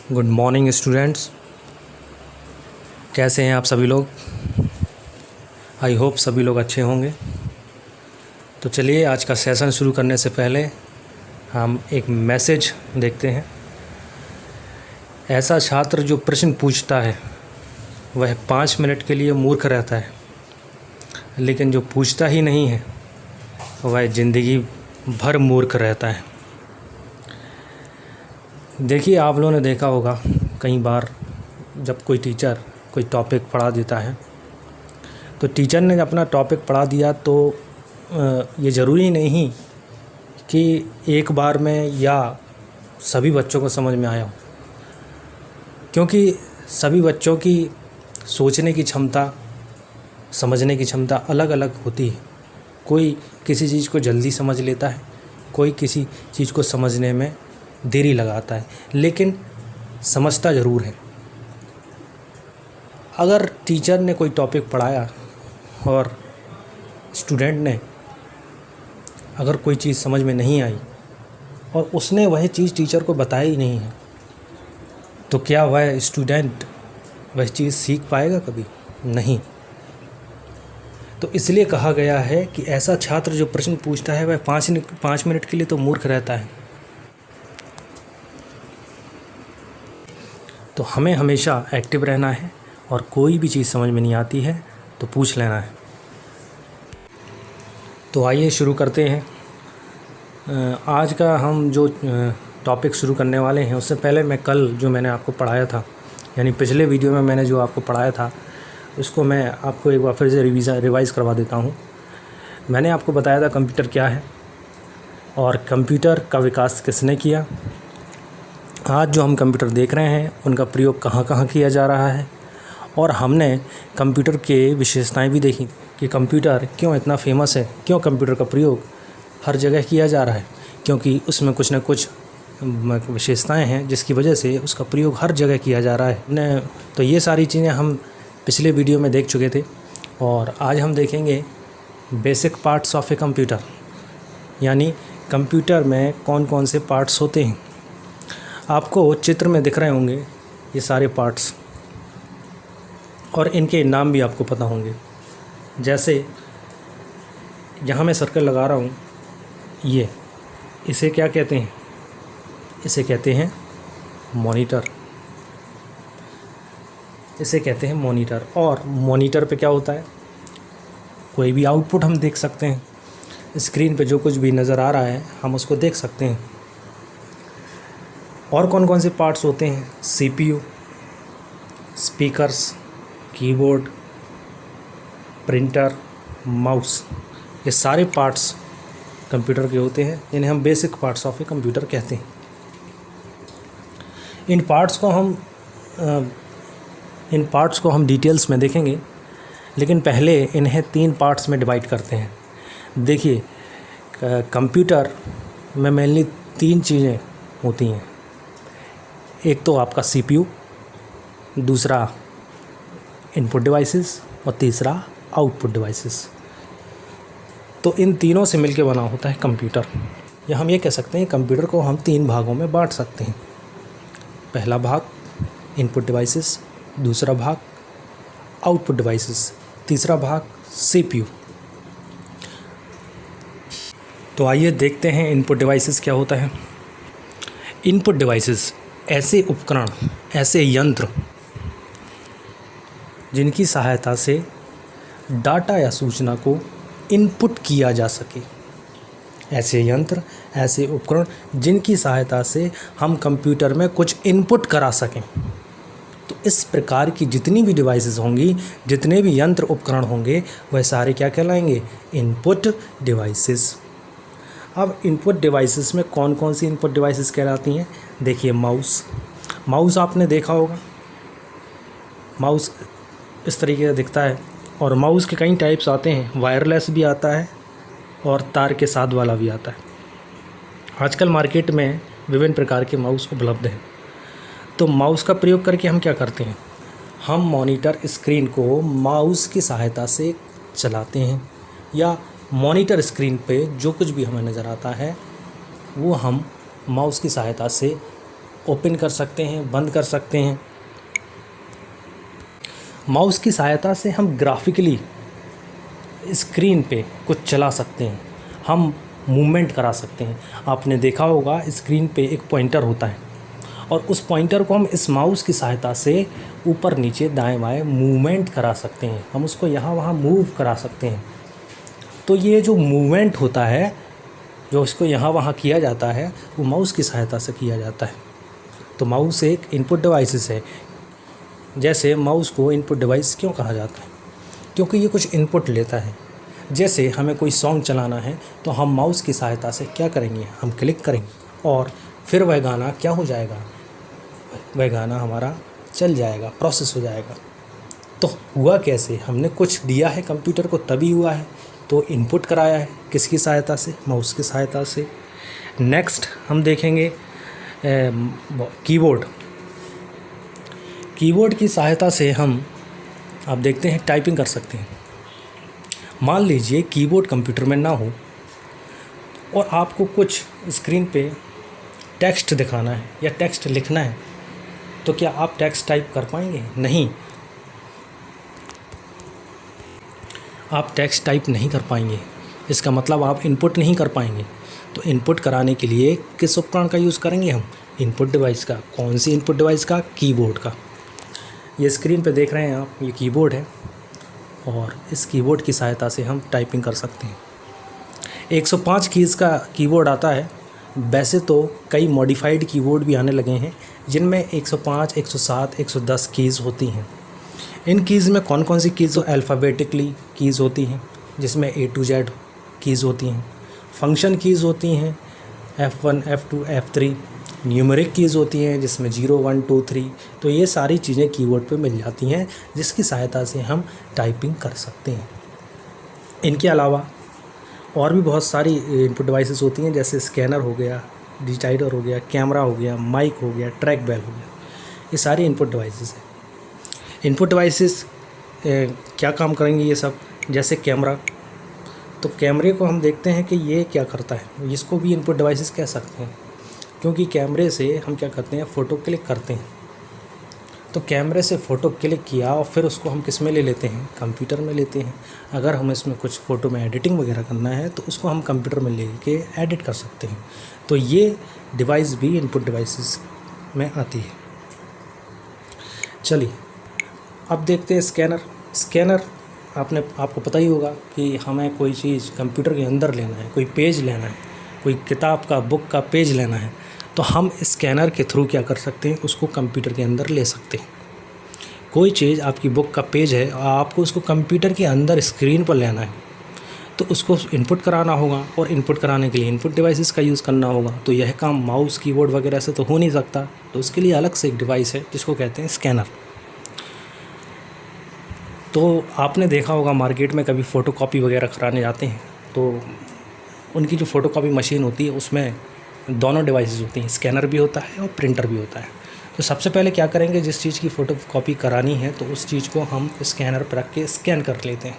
Good morning students, कैसे हैं आप सभी लोग। आई होप सभी लोग अच्छे होंगे। तो चलिए आज का सेशन शुरू करने से पहले हम एक मैसेज देखते हैं। ऐसा छात्र जो प्रश्न पूछता है वह 5 मिनट के लिए मूर्ख रहता है, लेकिन जो पूछता ही नहीं है वह ज़िंदगी भर मूर्ख रहता है। देखिए, आप लोगों ने देखा होगा कई बार जब कोई टीचर कोई टॉपिक पढ़ा देता है तो टीचर ने अपना टॉपिक पढ़ा दिया तो ये ज़रूरी नहीं कि एक बार में या सभी बच्चों को समझ में आया हो, क्योंकि सभी बच्चों की सोचने की क्षमता, समझने की क्षमता अलग अलग होती है। कोई किसी चीज़ को जल्दी समझ लेता है, कोई किसी चीज़ को समझने में देरी लगाता है, लेकिन समझता ज़रूर है। अगर टीचर ने कोई टॉपिक पढ़ाया और स्टूडेंट ने अगर कोई चीज़ समझ में नहीं आई और उसने वह चीज़ टीचर को बताई ही नहीं है, तो क्या वह स्टूडेंट वह चीज़ सीख पाएगा? कभी नहीं। तो इसलिए कहा गया है कि ऐसा छात्र जो प्रश्न पूछता है वह 5 मिनट के लिए तो मूर्ख रहता है। तो हमें हमेशा एक्टिव रहना है और कोई भी चीज़ समझ में नहीं आती है तो पूछ लेना है। तो आइए शुरू करते हैं। आज का हम जो टॉपिक शुरू करने वाले हैं उससे पहले मैं कल जो मैंने आपको पढ़ाया था, यानी पिछले वीडियो में मैंने जो आपको पढ़ाया था उसको मैं आपको एक बार फिर से रिवाइज़ करवा देता हूँ। मैंने आपको बताया था कंप्यूटर क्या है और कंप्यूटर का विकास किसने किया। आज जो हम कंप्यूटर देख रहे हैं उनका प्रयोग कहाँ कहाँ किया जा रहा है, और हमने कंप्यूटर के विशेषताएं भी देखी कि कंप्यूटर क्यों इतना फेमस है, क्यों कंप्यूटर का प्रयोग हर जगह किया जा रहा है, क्योंकि उसमें कुछ न कुछ विशेषताएं हैं जिसकी वजह से उसका प्रयोग हर जगह किया जा रहा है। तो ये सारी चीज़ें हम पिछले वीडियो में देख चुके थे और आज हम देखेंगे basic parts of a computer, यानी कंप्यूटर में कौन कौन से पार्ट्स होते हैं। आपको चित्र में दिख रहे होंगे ये सारे पार्ट्स और इनके नाम भी आपको पता होंगे। जैसे यहाँ मैं सर्कल लगा रहा हूँ, इसे क्या कहते हैं? इसे कहते हैं मॉनिटर। इसे कहते हैं मॉनिटर। और मॉनिटर पे क्या होता है? कोई भी आउटपुट हम देख सकते हैं, स्क्रीन पे जो कुछ भी नज़र आ रहा है हम उसको देख सकते हैं। और कौन कौन से पार्ट्स होते हैं? CPU, speakers, keyboard, printer, mouse, ये सारे पार्ट्स कंप्यूटर के होते हैं जिन्हें हम basic parts of a computer कहते हैं। इन पार्ट्स को हम डिटेल्स में देखेंगे, लेकिन पहले इन्हें 3 पार्ट्स में डिवाइड करते हैं। देखिए, कंप्यूटर में मेनली 3 चीज़ें होती हैं। एक तो आपका सीपीयू, दूसरा इनपुट डिवाइसेस और तीसरा आउटपुट डिवाइसेस। तो इन तीनों से मिलकर बना होता है कंप्यूटर। या हम ये कह सकते हैं कंप्यूटर को हम 3 भागों में बांट सकते हैं। पहला भाग इनपुट डिवाइसेस, दूसरा भाग आउटपुट डिवाइसेस, तीसरा भाग सीपीयू। तो आइए देखते हैं इनपुट डिवाइसेस क्या होता है। इनपुट डिवाइसेस ऐसे उपकरण, ऐसे यंत्र जिनकी सहायता से डाटा या सूचना को इनपुट किया जा सके। ऐसे यंत्र, ऐसे उपकरण जिनकी सहायता से हम कंप्यूटर में कुछ इनपुट करा सकें। तो इस प्रकार की जितनी भी डिवाइसेस होंगी, जितने भी यंत्र उपकरण होंगे, वह सारे क्या कहलाएंगे? Input devices. अब इनपुट डिवाइसेस में कौन कौन सी इनपुट डिवाइसेस कहलाती हैं? देखिए, माउस आपने देखा होगा। माउस इस तरीके का दिखता है और माउस के कई टाइप्स आते हैं। वायरलेस भी आता है और तार के साथ वाला भी आता है। आजकल मार्केट में विभिन्न प्रकार के माउस उपलब्ध हैं। तो माउस का प्रयोग करके हम क्या करते हैं? हम मॉनिटर स्क्रीन को माउस की सहायता से चलाते हैं, या मॉनिटर स्क्रीन पे जो कुछ भी हमें नज़र आता है वो हम माउस की सहायता से ओपन कर सकते हैं, बंद कर सकते हैं। माउस की सहायता से हम ग्राफिकली स्क्रीन पे कुछ चला सकते हैं, हम मूवमेंट करा सकते हैं। आपने देखा होगा स्क्रीन पे एक पॉइंटर होता है और उस पॉइंटर को हम इस माउस की सहायता से ऊपर नीचे दाएं बाएं मूवमेंट करा सकते हैं, हम उसको यहाँ वहाँ मूव करा सकते हैं। तो ये जो मूवमेंट होता है, जो इसको यहाँ वहाँ किया जाता है, वो माउस की सहायता से किया जाता है। तो माउस एक इनपुट डिवाइस है। जैसे माउस को इनपुट डिवाइस क्यों कहा जाता है? क्योंकि ये कुछ इनपुट लेता है। जैसे हमें कोई सॉन्ग चलाना है तो हम माउस की सहायता से क्या करेंगे, हम क्लिक करेंगे और फिर वह गाना क्या हो जाएगा, वह गाना हमारा चल जाएगा, प्रोसेस हो जाएगा। तो हुआ कैसे? हमने कुछ दिया है कंप्यूटर को तभी हुआ है। तो इनपुट कराया है किसकी सहायता से? माउस की सहायता से। नेक्स्ट हम देखेंगे कीबोर्ड। कीबोर्ड की सहायता से हम आप देखते हैं टाइपिंग कर सकते हैं। मान लीजिए कीबोर्ड कंप्यूटर में ना हो और आपको कुछ स्क्रीन पे टेक्स्ट दिखाना है या टेक्स्ट लिखना है, तो क्या आप टेक्स्ट टाइप कर पाएंगे? नहीं, आप टेक्स्ट टाइप नहीं कर पाएंगे। इसका मतलब आप इनपुट नहीं कर पाएंगे। तो इनपुट कराने के लिए किस उपकरण का यूज़ करेंगे हम? इनपुट डिवाइस का। कौन सी इनपुट डिवाइस का? कीबोर्ड का। ये स्क्रीन पे देख रहे हैं आप, ये कीबोर्ड है और इस कीबोर्ड की सहायता से हम टाइपिंग कर सकते हैं। 105 कीज़ का कीबोर्ड आता है। वैसे तो कई मॉडिफाइड कीबोर्ड भी आने लगे हैं जिनमें 105, 107, 110 कीज़ होती हैं। इन कीज़ में कौन कौन सी कीज़? अल्फ़ाबेटिकली कीज़ होती हैं जिसमें A to Z कीज़ होती हैं। फंक्शन कीज़ होती हैं F1, F2, F3। Numeric keys होती हैं जिसमें 0, 1, 2, 3। तो ये सारी चीज़ें कीबोर्ड पे मिल जाती हैं जिसकी सहायता से हम टाइपिंग कर सकते हैं। इनके अलावा और भी बहुत सारी इनपुट डिवाइसेस होती हैं, जैसे स्कैनर हो गया, डिजिटाइडर हो गया, कैमरा हो गया, माइक हो गया, ट्रैक बेल हो गया। ये सारी इनपुट डिवाइसेस हैं। इनपुट डिवाइसेस क्या काम करेंगे ये सब? जैसे कैमरा, तो कैमरे को हम देखते हैं कि ये क्या करता है, इसको भी इनपुट डिवाइसेस कह सकते हैं क्योंकि कैमरे से हम क्या करते हैं, फ़ोटो क्लिक करते हैं। तो कैमरे से फ़ोटो क्लिक किया और फिर उसको हम किस में ले लेते हैं? कंप्यूटर में लेते हैं। अगर हमें इसमें कुछ फ़ोटो में एडिटिंग वगैरह करना है तो उसको हम कंप्यूटर में लेके एडिट कर सकते हैं। तो ये डिवाइस भी इनपुट डिवाइसेस में आती है। चलिए अब देखते हैं स्कैनर। स्कैनर आपको पता ही होगा कि हमें कोई चीज़ कंप्यूटर के अंदर लेना है, कोई पेज लेना है, कोई किताब का, बुक का पेज लेना है, तो हम स्कैनर के थ्रू क्या कर सकते हैं, उसको कंप्यूटर के अंदर ले सकते हैं। कोई चीज़ आपकी बुक का पेज है और आपको उसको कंप्यूटर के अंदर स्क्रीन पर लेना है, तो उसको इनपुट कराना होगा और इनपुट कराने के लिए इनपुट डिवाइसेस का यूज़ करना होगा। तो यह काम माउस, कीबोर्ड वगैरह से तो हो नहीं सकता, तो उसके लिए अलग से एक डिवाइस है जिसको कहते हैं स्कैनर। तो आपने देखा होगा मार्केट में कभी फ़ोटोकॉपी वगैरह कराने जाते हैं तो उनकी जो फ़ोटोकॉपी मशीन होती है उसमें दोनों डिवाइसेस होती हैं, स्कैनर भी होता है और प्रिंटर भी होता है। तो सबसे पहले क्या करेंगे, जिस चीज़ की फ़ोटोकॉपी करानी है तो उस चीज़ को हम स्कैनर पर रख के स्कैन कर लेते हैं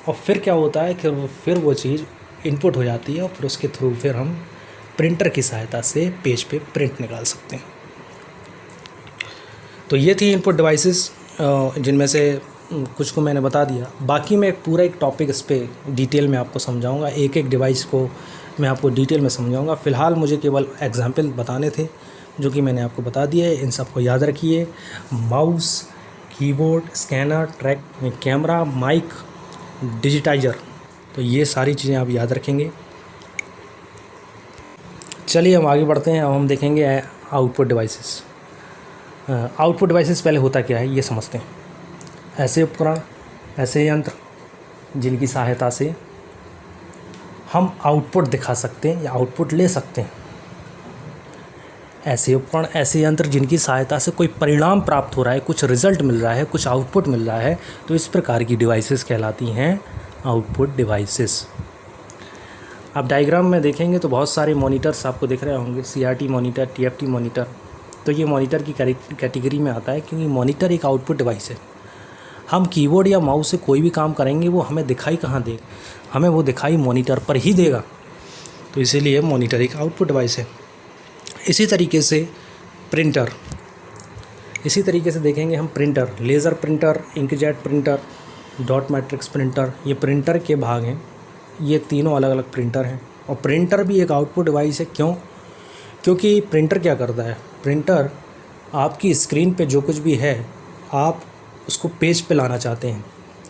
और फिर क्या होता है कि फिर वो चीज़ इनपुट हो जाती है और फिर उसके थ्रू फिर हम प्रिंटर की सहायता से पेज पे प्रिंट निकाल सकते हैं। तो ये थी इनपुट डिवाइसेस, जिनमें से कुछ को मैंने बता दिया। बाकी मैं पूरा एक टॉपिक इस पर डिटेल में आपको समझाऊंगा, एक एक डिवाइस को मैं आपको डिटेल में समझाऊंगा। फ़िलहाल मुझे केवल एग्जाम्पल बताने थे जो कि मैंने आपको बता दिए। इन सबको याद रखिए, mouse, keyboard, scanner, track, camera, mic, digitiser, तो ये सारी चीज़ें आप याद रखेंगे। चलिए हम आगे बढ़ते हैं। अब हम देखेंगे आउटपुट डिवाइसेस। आउटपुट डिवाइसेस पहले होता क्या है ये समझते हैं। ऐसे उपकरण, ऐसे यंत्र जिनकी सहायता से हम आउटपुट दिखा सकते हैं या आउटपुट ले सकते हैं। ऐसे उपकरण, ऐसे यंत्र जिनकी सहायता से कोई परिणाम प्राप्त हो रहा है, कुछ रिज़ल्ट मिल रहा है, कुछ आउटपुट मिल रहा है, तो इस प्रकार की डिवाइसेस कहलाती हैं आउटपुट डिवाइसेस। आप डायग्राम में देखेंगे तो बहुत सारे मॉनिटर्स आपको दिख रहे होंगे, CRT मॉनिटर, TFT मॉनिटर। तो ये मॉनिटर की कैटेगरी में आता है क्योंकि मॉनिटर एक आउटपुट डिवाइस है। हम कीबोर्ड या माउस से कोई भी काम करेंगे वो हमें दिखाई कहाँ देगा, हमें वो दिखाई मॉनिटर पर ही देगा। तो इसीलिए मॉनिटर एक आउटपुट डिवाइस है। इसी तरीके से प्रिंटर, इसी तरीके से देखेंगे हम printer, laser printer, inkjet printer, dot matrix printer, ये प्रिंटर के भाग हैं। ये तीनों अलग अलग प्रिंटर हैं। और प्रिंटर भी एक आउटपुट डिवाइस है। क्यों? क्योंकि प्रिंटर क्या करता है, प्रिंटर आपकी स्क्रीन पे जो कुछ भी है आप उसको पेज पे लाना चाहते हैं,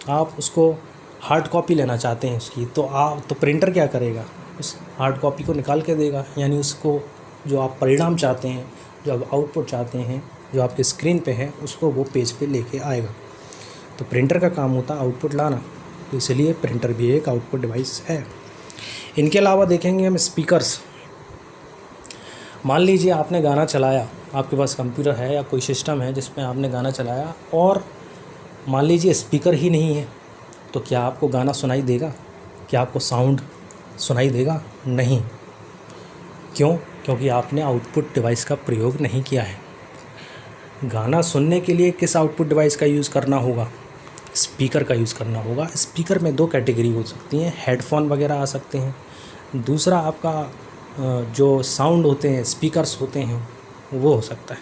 आप उसको हार्ड कॉपी लेना चाहते हैं उसकी, तो प्रिंटर क्या करेगा, उस हार्ड कॉपी को निकाल के देगा। यानी उसको जो आप परिणाम चाहते हैं, जो आप आउटपुट चाहते हैं, जो आपके स्क्रीन पे है, उसको वो पेज पे लेके आएगा। तो प्रिंटर का काम होता है आउटपुट लाना, तो इसलिए प्रिंटर भी एक आउटपुट डिवाइस है। इनके अलावा देखेंगे हम स्पीकर्स। मान लीजिए आपने गाना चलाया, आपके पास कंप्यूटर है या कोई सिस्टम है जिसमें आपने गाना चलाया और मान लीजिए स्पीकर ही नहीं है, तो क्या आपको गाना सुनाई देगा? क्या आपको साउंड सुनाई देगा? नहीं। क्यों? क्योंकि आपने आउटपुट डिवाइस का प्रयोग नहीं किया है। गाना सुनने के लिए किस आउटपुट डिवाइस का यूज़ करना होगा? स्पीकर का यूज़ करना होगा। स्पीकर में दो कैटेगरी हो सकती हैं, हेडफोन वगैरह आ सकते हैं, दूसरा आपका जो साउंड होते हैं, स्पीकर्स होते हैं, वो हो सकता है।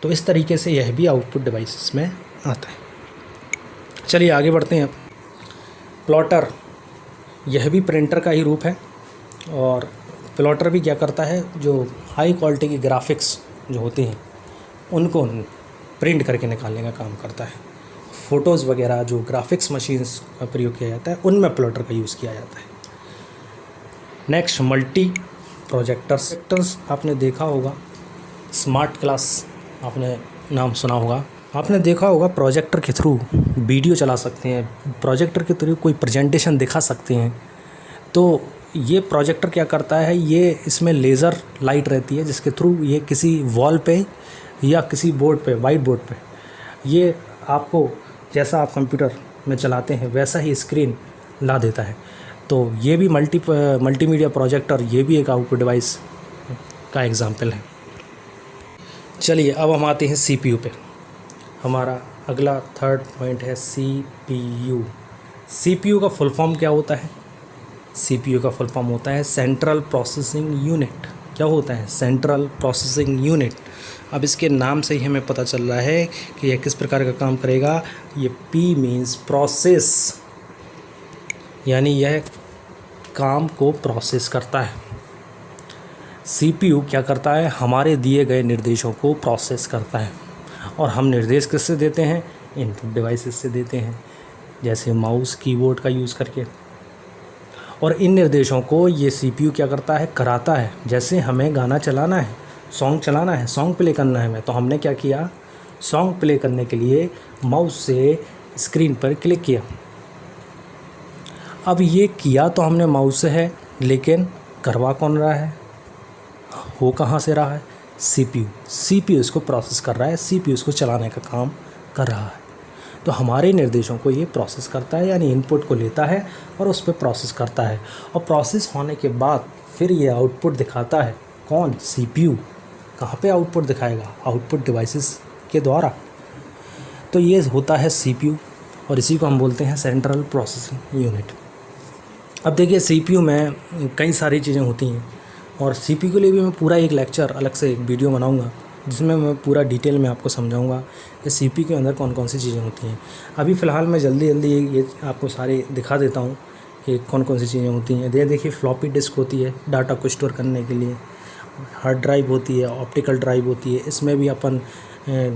तो इस तरीके से यह भी आउटपुट डिवाइस में आता है। चलिए आगे बढ़ते हैं। अब प्लॉटर, यह भी प्रिंटर का ही रूप है। और प्लॉटर भी क्या करता है, जो हाई क्वालिटी की ग्राफिक्स जो होती हैं उनको प्रिंट करके निकालने का काम करता है। फ़ोटोज़ वगैरह जो ग्राफिक्स मशीन्स का प्रयोग किया जाता है उनमें प्लॉटर का यूज़ किया जाता है। नेक्स्ट, मल्टी प्रोजेक्टर्स आपने देखा होगा। स्मार्ट क्लास आपने नाम सुना होगा। आपने देखा होगा प्रोजेक्टर के थ्रू वीडियो चला सकते हैं, प्रोजेक्टर के थ्रू कोई प्रेजेंटेशन दिखा सकते हैं। तो ये प्रोजेक्टर क्या करता है, ये इसमें लेज़र लाइट रहती है जिसके थ्रू ये किसी वॉल पे या किसी बोर्ड पे, वाइट बोर्ड पे, ये आपको जैसा आप कंप्यूटर में चलाते हैं वैसा ही स्क्रीन ला देता है। तो ये भी मल्टीमीडिया प्रोजेक्टर, ये भी एक आउटपुट डिवाइस का एग्जांपल है। चलिए अब हम आते हैं सीपीयू पे। हमारा अगला थर्ड पॉइंट है सीपीयू। सीपीयू का फुल फॉर्म क्या होता है? सीपीयू का फुल फॉर्म होता है सेंट्रल प्रोसेसिंग यूनिट। क्या होता है? Central processing unit. अब इसके नाम से ही हमें पता चल रहा है कि यह किस प्रकार का काम करेगा। ये पी मीन्स प्रोसेस, यानी यह काम को प्रोसेस करता है। सीपीयू क्या करता है? हमारे दिए गए निर्देशों को प्रोसेस करता है। और हम निर्देश किससे देते हैं? इनपुट डिवाइसेस से देते हैं, जैसे माउस, कीबोर्ड का यूज़ करके। और इन निर्देशों को ये सीपीयू क्या करता है? कराता है। जैसे हमें गाना चलाना है, सॉन्ग चलाना है, सॉन्ग प्ले करना है हमें, तो हमने क्या किया? सॉन्ग प्ले करने के लिए माउस से स्क्रीन पर क्लिक किया। अब ये किया तो हमने माउस से है, लेकिन करवा कौन रहा है? वो कहाँ से रहा है? सीपीयू। सीपीयू इसको प्रोसेस कर रहा है, सीपीयू इसको चलाने का काम कर रहा है। तो हमारे निर्देशों को ये प्रोसेस करता है, यानी इनपुट को लेता है और उस पर प्रोसेस करता है। और प्रोसेस होने के बाद फिर ये आउटपुट दिखाता है। कौन? सीपीयू। कहाँ पे आउटपुट दिखाएगा? आउटपुट डिवाइसेस के द्वारा। तो ये होता है सीपीयू, और इसी को हम बोलते हैं सेंट्रल प्रोसेसिंग यूनिट। अब देखिए सीपीयू में कई सारी चीज़ें होती हैं, और सीपीयू के लिए भी मैं पूरा एक लेक्चर अलग से एक वीडियो बनाऊंगा जिसमें मैं पूरा डिटेल में आपको समझाऊंगा कि सीपीयू के अंदर कौन कौन सी चीज़ें होती हैं। अभी फ़िलहाल मैं जल्दी ये आपको सारे दिखा देता हूँ कि कौन कौन सी चीज़ें होती हैं। देखिए फ्लॉपी डिस्क होती है डाटा को स्टोर करने के लिए, हार्ड ड्राइव होती है, ऑप्टिकल ड्राइव होती है, इसमें भी अपन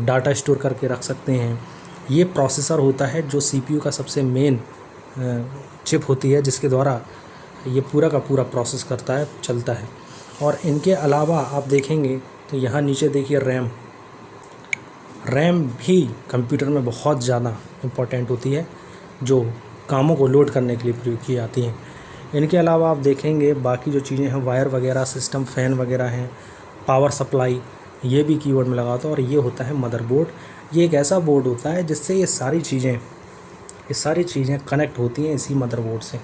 डाटा स्टोर करके रख सकते हैं। ये प्रोसेसर होता है जो सीपीयू का सबसे मेन चिप होती है, जिसके द्वारा ये पूरा का पूरा प्रोसेस करता है, चलता है। और इनके अलावा आप देखेंगे तो यहाँ नीचे देखिए रैम भी कंप्यूटर में बहुत ज़्यादा इम्पोर्टेंट होती है, जो कामों को लोड करने के लिए प्रयोग की जाती हैं। इनके अलावा आप देखेंगे बाकी जो चीज़ें हैं, वायर वगैरह, सिस्टम फैन वगैरह हैं, पावर सप्लाई, ये भी कीबोर्ड में लगाता है। और ये होता है मदरबोर्ड। ये एक ऐसा बोर्ड होता है जिससे ये सारी चीज़ें कनेक्ट होती हैं इसी मदरबोर्ड से।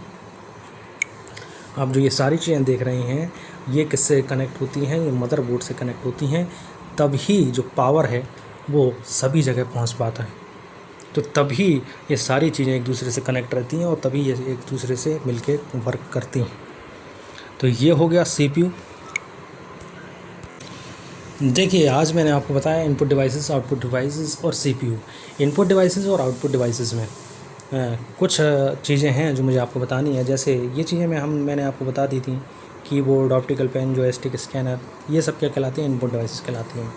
आप जो ये सारी चीज़ें देख रहे हैं, ये किससे कनेक्ट होती हैं? ये मदरबोर्ड से कनेक्ट होती हैं। तभी जो पावर है वो सभी जगह पहुंच पाता है। तो तभी ये सारी चीज़ें एक दूसरे से कनेक्ट रहती हैं और तभी ये एक दूसरे से मिलके वर्क करती हैं। तो ये हो गया सीपीयू। देखिए, आज मैंने आपको बताया इनपुट डिवाइसेस, आउटपुट डिवाइसेस और सीपीयू। इनपुट डिवाइसेस और आउटपुट डिवाइसेस में कुछ चीज़ें हैं जो मुझे आपको बतानी है। जैसे ये चीज़ें मैंने आपको बता दी थी, keyboard, optical pen, joystick, scanner, ये सब क्या कहलाते हैं? इनपुट डिवाइसेस कहलाती हैं।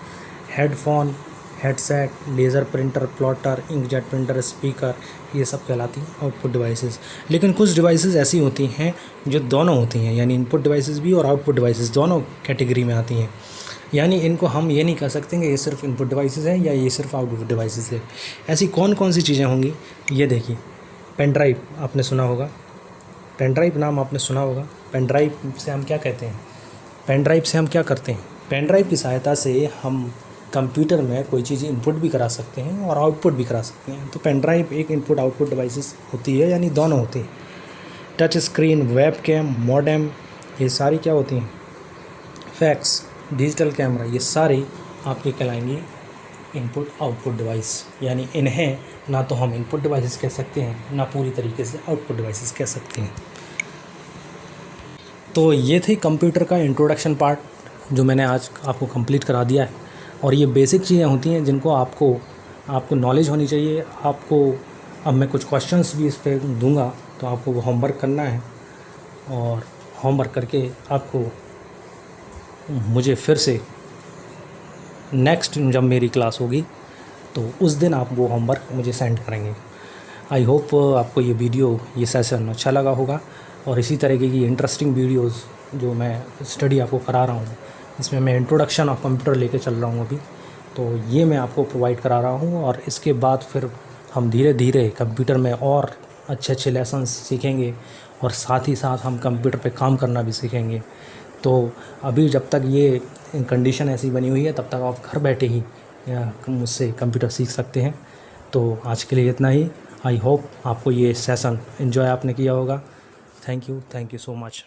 Headphone, headset, laser printer, plotter, inkjet printer, speaker, ये सब कहलाती हैं आउटपुट डिवाइसेस। लेकिन कुछ डिवाइसेस ऐसी होती हैं जो दोनों होती हैं, यानी इनपुट डिवाइसेस भी और आउटपुट डिवाइसेस दोनों कैटेगरी में आती हैं। यानी इनको हम ये नहीं कह सकते कि ये सिर्फ इनपुट डिवाइसेस है या ये सिर्फ आउटपुट डिवाइसेस है। ऐसी कौन कौन सी चीज़ें होंगी, ये देखिए। पेन ड्राइव आपने सुना होगा, पेन ड्राइव नाम आपने सुना होगा। पेन ड्राइव से हम क्या कहते हैं? पेन ड्राइव से हम क्या करते हैं? पेन ड्राइव की सहायता से हम कंप्यूटर में कोई चीज़ इनपुट भी करा सकते हैं और आउटपुट भी करा सकते हैं। तो पेन ड्राइव एक इनपुट आउटपुट डिवाइसेस होती है, यानी दोनों होती हैं। Touch screen, webcam, modem, ये सारी क्या होती हैं? फैक्स, डिजिटल कैमरा, ये सारे आपके कहलाएंगे इनपुट आउटपुट डिवाइस। यानी इन्हें ना तो हम इनपुट डिवाइसेस कह सकते हैं, ना पूरी तरीके से आउटपुट डिवाइसेस कह सकते हैं। तो ये थी कंप्यूटर का इंट्रोडक्शन पार्ट जो मैंने आज आपको कंप्लीट करा दिया है। और ये बेसिक चीज़ें होती हैं जिनको आपको नॉलेज होनी चाहिए। आपको अब मैं कुछ क्वेश्चंस भी इस पर दूंगा, तो आपको वो होमवर्क करना है और होमवर्क करके आपको मुझे फिर से नेक्स्ट जब मेरी क्लास होगी तो उस दिन आप वो होमवर्क मुझे सेंड करेंगे। आई होप आपको ये वीडियो, ये सेशन अच्छा लगा होगा। और इसी तरीके की इंटरेस्टिंग वीडियोस जो मैं स्टडी आपको करा रहा हूँ, इसमें मैं इंट्रोडक्शन ऑफ कंप्यूटर लेके चल रहा हूँ अभी, तो ये मैं आपको प्रोवाइड करा रहा हूँ। और इसके बाद फिर हम धीरे धीरे कंप्यूटर में और अच्छे अच्छे लेसन्स सीखेंगे और साथ ही साथ हम कंप्यूटर पे काम करना भी सीखेंगे। तो अभी जब तक ये कंडीशन ऐसी बनी हुई है, तब तक आप घर बैठे ही मुझसे कंप्यूटर सीख सकते हैं। तो आज के लिए इतना ही। आई होप आपको ये सेशन एंजॉय आपने किया होगा। Thank you so much.